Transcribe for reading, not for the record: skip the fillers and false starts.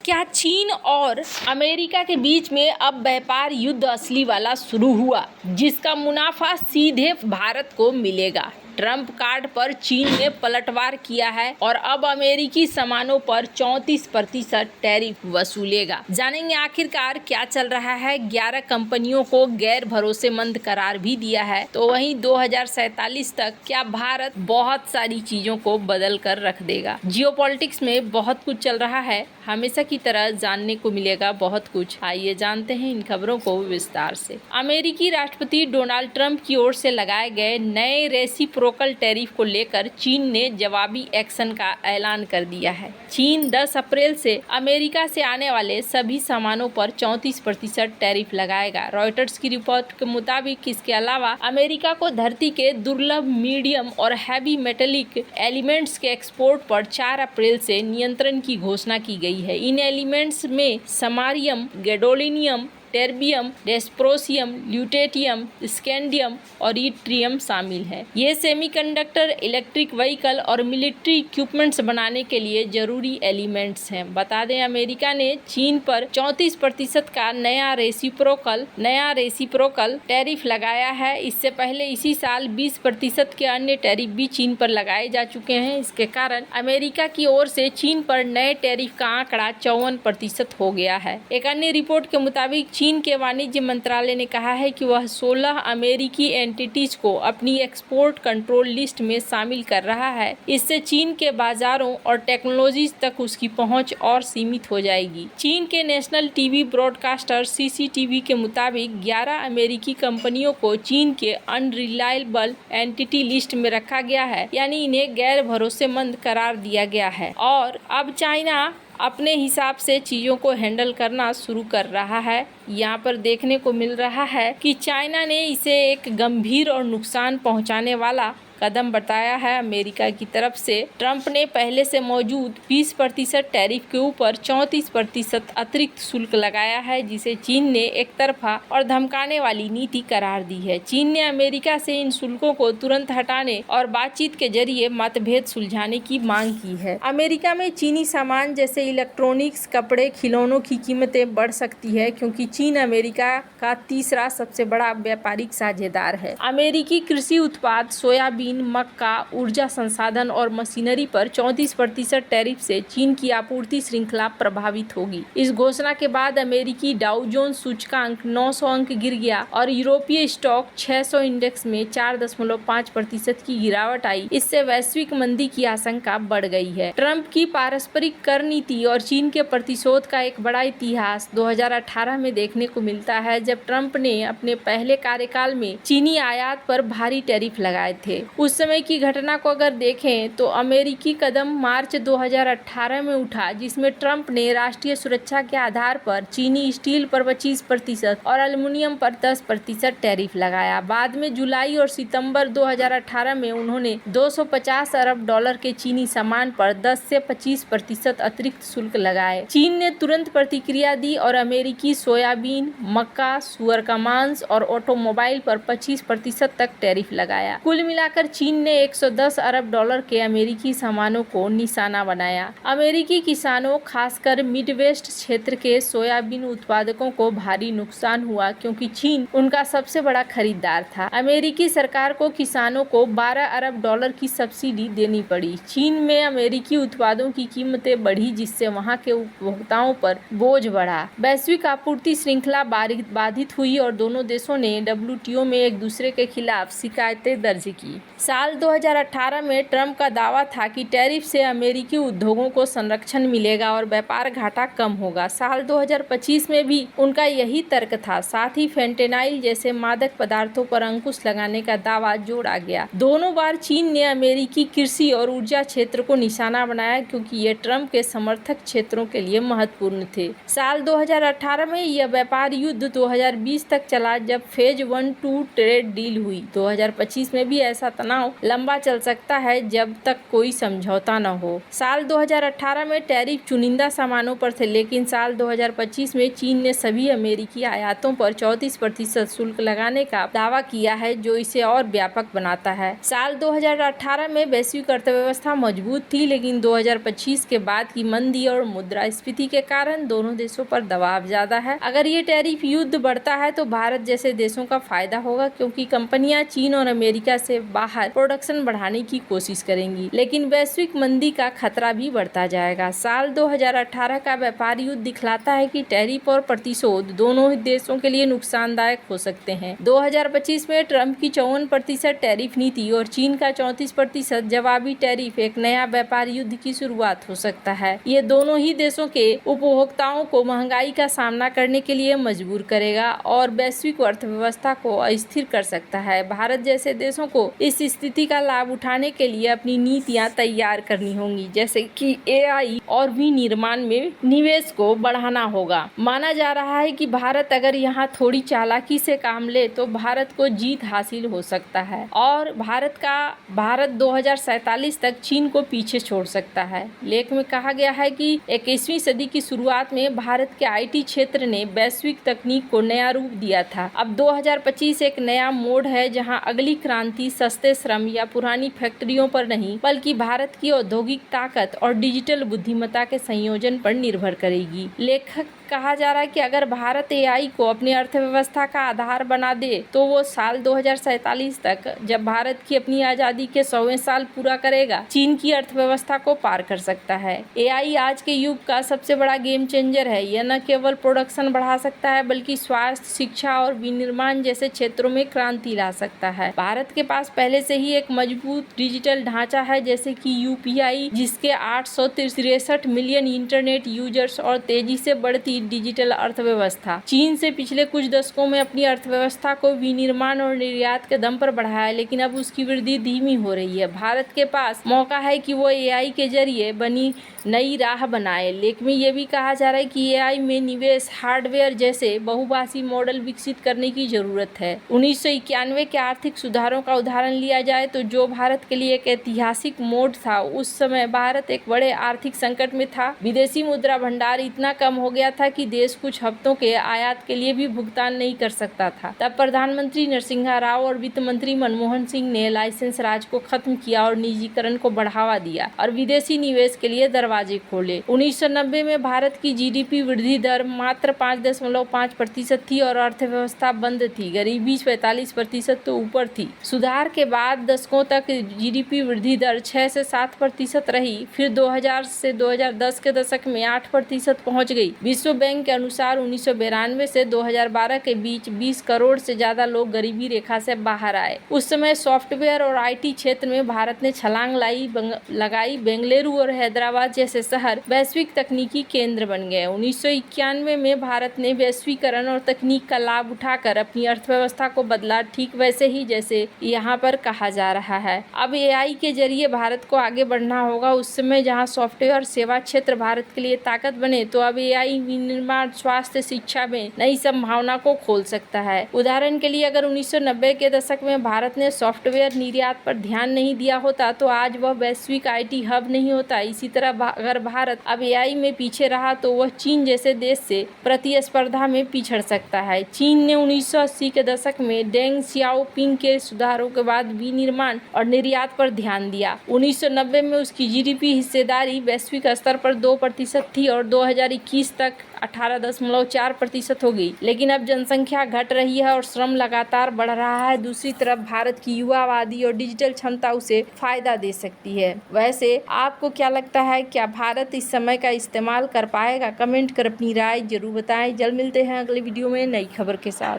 क्या चीन और अमेरिका के बीच में अब व्यापार युद्ध असली वाला शुरू हुआ, जिसका मुनाफा सीधे भारत को मिलेगा? ट्रंप कार्ड पर चीन ने पलटवार किया है और अब अमेरिकी सामानों पर 34% टैरिफ वसूलेगा। जानेंगे आखिरकार क्या चल रहा है। 11 कंपनियों को गैर भरोसेमंद करार भी दिया है। तो वहीं 2047 तक क्या भारत बहुत सारी चीजों को बदल कर रख देगा। जियोपॉलिटिक्स में बहुत कुछ चल रहा है, हमेशा की तरह जानने को मिलेगा बहुत कुछ। आइए जानते हैं इन खबरों को विस्तार से। अमेरिकी राष्ट्रपति डोनाल्ड ट्रंप की ओर से लगाए गए नए रेसिप्रोकल टैरिफ को लेकर चीन ने जवाबी एक्शन का ऐलान कर दिया है। चीन 10 अप्रैल से अमेरिका से आने वाले सभी सामानों पर 34% टैरिफ लगाएगा। रॉयटर्स की रिपोर्ट के मुताबिक इसके अलावा अमेरिका को धरती के दुर्लभ, मीडियम और हैवी मेटेलिक एलिमेंट्स के एक्सपोर्ट पर 4 अप्रैल से नियंत्रण की घोषणा की गई है। इन एलिमेंट्स में समारियम, गैडोलिनियम, टेर्बियम, डेस्प्रोसियम, ल्यूटेटियम, स्कैंडियम और इट्रियम शामिल है। ये सेमीकंडक्टर, इलेक्ट्रिक व्हीकल और मिलिट्री इक्विपमेंट्स बनाने के लिए जरूरी एलिमेंट्स हैं। बता दें, अमेरिका ने चीन पर 34% का नया रेसिप्रोकल टैरिफ लगाया है। इससे पहले इसी साल 20% के अन्य टैरिफ भी चीन पर लगाए जा चुके हैं। इसके कारण अमेरिका की ओर से चीन पर नए टैरिफ का आंकड़ा 54% हो गया है। एक अन्य रिपोर्ट के मुताबिक चीन के वाणिज्य मंत्रालय ने कहा है कि वह 16 अमेरिकी एंटिटीज को अपनी एक्सपोर्ट कंट्रोल लिस्ट में शामिल कर रहा है। इससे चीन के बाजारों और टेक्नोलॉजीज तक उसकी पहुंच और सीमित हो जाएगी। चीन के नेशनल टीवी ब्रॉडकास्टर सीसीटीवी के मुताबिक 11 अमेरिकी कंपनियों को चीन के अनरिलायबल एंटिटी लिस्ट में रखा गया है, यानी इन्हें गैर भरोसेमंद करार दिया गया है। और अब चाइना अपने हिसाब से चीज़ों को हैंडल करना शुरू कर रहा है। यहाँ पर देखने को मिल रहा है कि चाइना ने इसे एक गंभीर और नुकसान पहुँचाने वाला कदम बताया है। अमेरिका की तरफ से ट्रंप ने पहले से मौजूद 20% टैरिफ के ऊपर 34% अतिरिक्त शुल्क लगाया है, जिसे चीन ने एक तरफा और धमकाने वाली नीति करार दी है। चीन ने अमेरिका से इन शुल्कों को तुरंत हटाने और बातचीत के जरिए मतभेद सुलझाने की मांग की है। अमेरिका में चीनी सामान जैसे इलेक्ट्रॉनिक्स, कपड़े, खिलौनों की कीमतें बढ़ सकती है, क्योंकि चीन अमेरिका का तीसरा सबसे बड़ा व्यापारिक साझेदार है। अमेरिकी कृषि उत्पाद, सोयाबीन, मक्का, ऊर्जा संसाधन और मशीनरी पर 34% टैरिफ से चीन की आपूर्ति श्रृंखला प्रभावित होगी। इस घोषणा के बाद अमेरिकी डाउ जोन्स सूचकांक 900 अंक गिर गया और यूरोपीय स्टॉक 600 इंडेक्स में 4.5% की गिरावट आई। इससे वैश्विक मंदी की आशंका बढ़ गई है। ट्रंप की पारस्परिक कर नीति और चीन के प्रतिशोध का एक बड़ा इतिहास 2018 में देखने को मिलता है, जब ट्रंप ने अपने पहले कार्यकाल में चीनी आयात पर भारी टैरिफ लगाए थे। उस समय की घटना को अगर देखें तो अमेरिकी कदम मार्च 2018 में उठा, जिसमें ट्रंप ने राष्ट्रीय सुरक्षा के आधार पर चीनी स्टील पर 25% और एल्युमिनियम पर 10% टैरिफ लगाया। बाद में जुलाई और सितंबर 2018 में उन्होंने 250 अरब डॉलर के चीनी सामान पर 10 से 25% अतिरिक्त शुल्क लगाए। चीन ने तुरंत प्रतिक्रिया दी और अमेरिकी सोयाबीन, मक्का, सुअर का मांस और ऑटोमोबाइल पर 25% तक टैरिफ लगाया। कुल मिलाकर चीन ने 110 अरब डॉलर के अमेरिकी सामानों को निशाना बनाया। अमेरिकी किसानों, खासकर मिडवेस्ट क्षेत्र के सोयाबीन उत्पादकों को भारी नुकसान हुआ, क्योंकि चीन उनका सबसे बड़ा खरीदार था। अमेरिकी सरकार को किसानों को 12 अरब डॉलर की सब्सिडी देनी पड़ी। चीन में अमेरिकी उत्पादों की कीमतें बढ़ी, जिससे वहां के उपभोक्ताओं पर बोझ बढ़ा। वैश्विक आपूर्ति श्रृंखला बाधित हुई और दोनों देशों ने WTO में एक दूसरे के खिलाफ शिकायतें दर्ज की। साल 2018 में ट्रंप का दावा था कि टैरिफ से अमेरिकी उद्योगों को संरक्षण मिलेगा और व्यापार घाटा कम होगा। साल 2025 में भी उनका यही तर्क था। साथ ही फेंटेनाइल जैसे मादक पदार्थों पर अंकुश लगाने का दावा जोड़ा गया। दोनों बार चीन ने अमेरिकी कृषि और ऊर्जा क्षेत्र को निशाना बनाया, क्योंकि ये ट्रंप के समर्थक क्षेत्रों के लिए महत्वपूर्ण थे। साल 2018 में यह व्यापार युद्ध 2020 तक चला, जब फेज 1-2 ट्रेड डील हुई। 2025 में भी ऐसा तनाव लंबा चल सकता है जब तक कोई समझौता न हो। साल 2018 में टैरिफ चुनिंदा सामानों पर थे, लेकिन साल 2025 में चीन ने सभी अमेरिकी आयातों पर 34% शुल्क लगाने का दावा किया है, जो इसे और व्यापक बनाता है। साल 2018 में वैश्विक अर्थव्यवस्था मजबूत थी, लेकिन 2025 के बाद की मंदी और मुद्रास्फीति के कारण दोनों देशों पर दबाव ज्यादा है। अगर ये टैरिफ युद्ध बढ़ता है तो भारत जैसे देशों का फायदा होगा, क्योंकि कंपनियां चीन और अमेरिका से बाहर प्रोडक्शन बढ़ाने की कोशिश करेंगी, लेकिन वैश्विक मंदी का खतरा भी बढ़ता जाएगा। साल 2018 का व्यापार युद्ध दिखलाता है कि टैरिफ और प्रतिशोध दोनों ही देशों के लिए नुकसानदायक हो सकते हैं। 2025 में ट्रंप की 54% टैरिफ नीति और चीन का 34% जवाबी टैरिफ एक नया व्यापार युद्ध की शुरुआत हो सकता है। ये दोनों ही देशों के उपभोक्ताओं को महंगाई का सामना करने के लिए मजबूर करेगा और वैश्विक अर्थव्यवस्था को अस्थिर कर सकता है। भारत जैसे देशों को इस स्थिति का लाभ उठाने के लिए अपनी नीतियां तैयार करनी होंगी, जैसे कि AI और विनिर्माण में निवेश को बढ़ाना होगा। माना जा रहा है कि भारत अगर यहाँ थोड़ी चालाकी से काम ले तो भारत को जीत हासिल हो सकता है और भारत 2047 तक चीन को पीछे छोड़ सकता है। लेख में कहा गया है कि 21वीं सदी की शुरुआत में भारत के IT क्षेत्र ने वैश्विक तकनीक को नया रूप दिया था। अब 2025 एक नया मोड़ है, जहां अगली क्रांति सस्ते श्रम या पुरानी फैक्ट्रियों पर नहीं, बल्कि भारत की औद्योगिक ताकत और डिजिटल बुद्धिमत्ता के संयोजन पर निर्भर करेगी। लेखक कहा जा रहा है कि अगर भारत AI को अपनी अर्थव्यवस्था का आधार बना दे तो वो साल 2047 तक, जब भारत की अपनी आज़ादी के 100वें साल पूरा करेगा, चीन की अर्थव्यवस्था को पार कर सकता है। AI आज के युग का सबसे बड़ा गेम चेंजर है। यह न केवल प्रोडक्शन बढ़ा सकता है, बल्कि स्वास्थ्य, शिक्षा और विनिर्माण जैसे क्षेत्रों में क्रांति ला सकता है। भारत के पास पहले से ही एक मजबूत डिजिटल ढांचा है, जैसे कि UPI, जिसके 863 मिलियन इंटरनेट यूजर्स और तेजी से बढ़ती डिजिटल अर्थव्यवस्था। चीन से पिछले कुछ दशकों में अपनी अर्थव्यवस्था को विनिर्माण और निर्यात के दम पर बढ़ाया है, लेकिन अब उसकी वृद्धि धीमी हो रही है। भारत के पास मौका है कि वो AI के जरिए बनी नई राह बनाए। लेख में ये भी कहा जा रहा है कि AI में निवेश, हार्डवेयर जैसे बहुभाषी मॉडल विकसित करने की जरूरत है। 1991 के आर्थिक सुधारों का उदाहरण लिया जाए तो जो भारत के लिए एक ऐतिहासिक मोड़ था, उस समय भारत एक बड़े आर्थिक संकट में था। विदेशी मुद्रा भंडार इतना कम हो गया था कि देश कुछ हफ्तों के आयात के लिए भी भुगतान नहीं कर सकता था। तब प्रधानमंत्री नरसिम्हा राव और वित्त मंत्री मनमोहन सिंह ने लाइसेंस राज को खत्म किया और निजीकरण को बढ़ावा दिया और विदेशी निवेश के लिए दरवाजे खोले। 1990 में भारत की GDP वृद्धि दर मात्र 5.5% थी और अर्थव्यवस्था बंद थी। गरीबी 45% तो ऊपर थी। सुधार के बाद दशकों तक GDP वृद्धि दर 6 से 7% रही, फिर 2000 से 2010 के दशक में 8% पहुंच गई। विश्व बैंक के अनुसार 1992 से 2012 के बीच 20 करोड़ से ज्यादा लोग गरीबी रेखा से बाहर आए। उस समय सॉफ्टवेयर और IT क्षेत्र में भारत ने छलांग लगाई। बेंगलुरु और हैदराबाद जैसे शहर वैश्विक तकनीकी केंद्र बन गए। 1991 में भारत ने वैश्वीकरण और तकनीक का लाभ उठाकर अपनी अर्थव्यवस्था को बदला, ठीक वैसे ही जैसे यहाँ पर कहा जा रहा है। अब AI के जरिए भारत को आगे बढ़ना होगा। उस समय जहाँ सॉफ्टवेयर सेवा क्षेत्र भारत के लिए ताकत बने, तो अब AI विनिर्माण, स्वास्थ्य, शिक्षा में नई संभावना को खोल सकता है। उदाहरण के लिए अगर 1990 के दशक में भारत ने सॉफ्टवेयर निर्यात पर ध्यान नहीं दिया होता तो आज वह वैश्विक IT हब नहीं होता। इसी तरह अगर भारत अब AI में पीछे रहा तो वह चीन जैसे देश से प्रतिस्पर्धा में पिछड़ सकता है। चीन ने 1980 के दशक में डेंग सियाओपिंग के सुधारों के बाद विनिर्माण और निर्यात पर ध्यान दिया। 1990 में उसकी GDP हिस्सेदारी वैश्विक स्तर पर 2% थी और 2021 तक 18.4% हो गई। लेकिन अब जनसंख्या घट रही है और श्रम लगातार बढ़ रहा है। दूसरी तरफ भारत की युवावादी और डिजिटल क्षमता उसे फायदा दे सकती है। वैसे आपको क्या लगता है, क्या भारत इस समय का इस्तेमाल कर पाएगा? कमेंट कर अपनी राय जरूर बताएं। जल्द मिलते हैं अगले वीडियो में नई खबर के साथ।